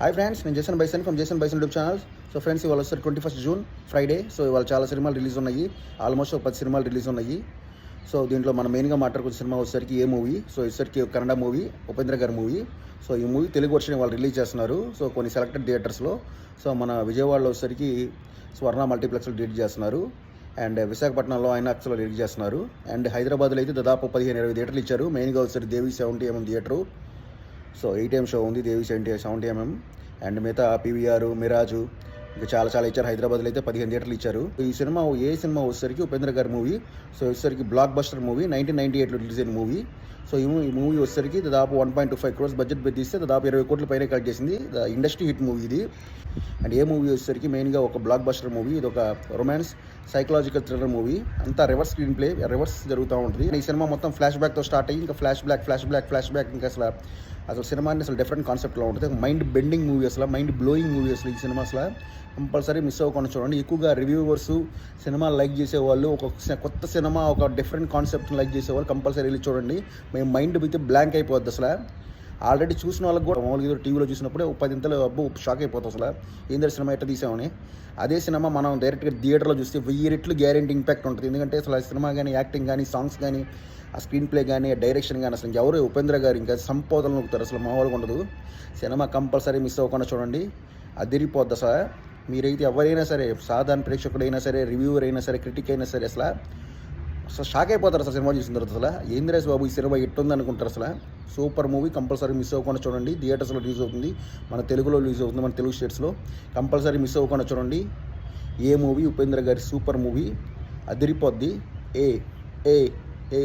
Hi friends, నేను Jason bison from Jason bison YouTube channel. So friends, ఇవాళ వచ్చేసరికి 21 June Friday. So ఇవాళ చాలా సినిమాలు రిలీజ్ ఉన్నాయి. ఆల్మోస్ట్ ఒక 10 సినిమాలు రిలీజ్ ఉన్నాయి. సో దీంట్లో మనం మెయిన్గా మాట్లాడుకున్న సినిమా వచ్చేసరికి ఏ మూవీ. సో వచ్చేసరికి కన్నడ మూవీ, ఉపేంద్ర గారి మూవీ. సో ఈ మూవీ తెలుగు వర్షన్ వాళ్ళు రిలీజ్ చేస్తున్నారు. సో కొన్ని సెలెక్టెడ్ థియేటర్స్లో. సో మన విజయవాడలో వచ్చేసరికి స్వర్ణ మల్టీప్లెక్స్లో రిలీజ్ చేస్తున్నారు. అండ్ విశాఖపట్నంలో ఐనాక్స్లో రిలీజ్ చేస్తున్నారు. అండ్ హైదరాబాద్లో అయితే దాదాపు 15-20 థియేటర్లు ఇచ్చారు. మెయిన్గా వచ్చేసరికి దేవి 70mm theatre. So 8am show ఉంది దేవి 70mm. అండ్ మిగతా పీవీఆర్, మిరాజు, ఇంకా చాలా ఇచ్చారు. హైదరాబాద్లో అయితే 15 థియేటర్లు ఇచ్చారు. ఈ సినిమా సినిమా వచ్చేసరికి ఉపేంద్ర గారి మూవీ. సో వచ్చేసరికి బ్లాక్ బస్టర్ మూవీ, 1998లో రిలీజ్ అయిన మూవీ. సో ఈ మూవీ వచ్చేసరికి దాదాపు 1.25 crores బడ్జెట్ తీస్తే దాదాపు 20 కోట్ల పైన కలెక్ట్ చేసింది. ఇండస్ట్రీ హిట్ మూవీ ఇది. అండ్ ఏ మూవీ వచ్చేసరికి మెయిన్గా ఒక బ్లాక్ బస్టర్ మూవీ. ఇది ఒక రొమాన్స్ సైకలాజికల్ థ్రిల్లర్ మూవీ. అంతా రివర్స్ స్క్రీన్ ప్లే, రివర్స్ జరుగుతూ ఉంటుంది. ఈ సినిమా మొత్తం ఫ్లాష్ బ్యాక్తో స్టార్ట్ అయ్యి ఇంకా ఫ్లాష్ బ్యాక్ ఇంకా అసలు సినిమాని అసలు డిఫరెంట్ కాన్సెప్ట్లో ఉంటుంది. మైండ్ బెండింగ్ మూవీ, అసలు మైండ్ బ్లోయింగ్ మూవీ. అసలు ఈ సినిమా అసలు కంపల్సరీ మిస్ అవ్వకుండా చూడండి. ఎక్కువగా రివ్యూవర్స్ సినిమా లైక్ చేసేవాళ్ళు, ఒక కొత్త సినిమా, ఒక డిఫరెంట్ కాన్సెప్ట్ని లైక్ చేసేవాళ్ళు కంపల్సరీ వెళ్ళి చూడండి. మేము మైండ్ అయితే బ్లాంక్ అయిపోద్ది. అసలు ఆల్రెడీ చూసిన వాళ్ళకి కూడా మామూలుగా టీవీలో చూసినప్పుడే 10 ఇంతలు అబ్బో షాక్ అయిపోతుంది. అసలు ఏందరి సినిమా ఎట్లా తీసామని. అదే సినిమా మనం డైరెక్ట్గా థియేటర్లో చూస్తే 1000 రెట్లు గ్యారెంటీ ఇంపాక్ట్ ఉంటుంది. ఎందుకంటే అసలు ఆ సినిమా కానీ, యాక్టింగ్ కానీ, సాంగ్స్ కానీ, ఆ స్క్రీన్ ప్లే కానీ, డైరెక్షన్ కానీ, అసలు ఎవరు ఉపేంద్ర గారు ఇంకా సంపోదలు నొక్కుతారు. అసలు మామూలుగా ఉండదు. సినిమా కంపల్సరీ మిస్ అవ్వకుండా చూడండి. అదిరిపోద్ది. అసలు మీరైతే ఎవరైనా సరే, సాధారణ ప్రేక్షకుడైనా సరే, రివ్యూవర్ అయినా సరే, క్రిటిక్ అయినా సరే, అసలు షాక్ అయిపోతారు. అసలు సినిమా చూసిన తర్వాత అసలు ఏంద్రేస్ బాబు ఈ సినిమా ఎట్టుంది అనుకుంటారు. అసలు సూపర్ మూవీ, కంపల్సరీ మిస్ అవ్వకుండా చూడండి. థియేటర్స్లో రిలీజ్ అవుతుంది, మన తెలుగులో రిలీజ్ అవుతుంది, మన తెలుగు స్టేట్స్లో. కంపల్సరీ మిస్ అవ్వకుండా చూడండి. ఏ మూవీ ఉపేంద్ర గారి సూపర్ మూవీ, అదిరిపోద్ది. ఏ ఏ ఏ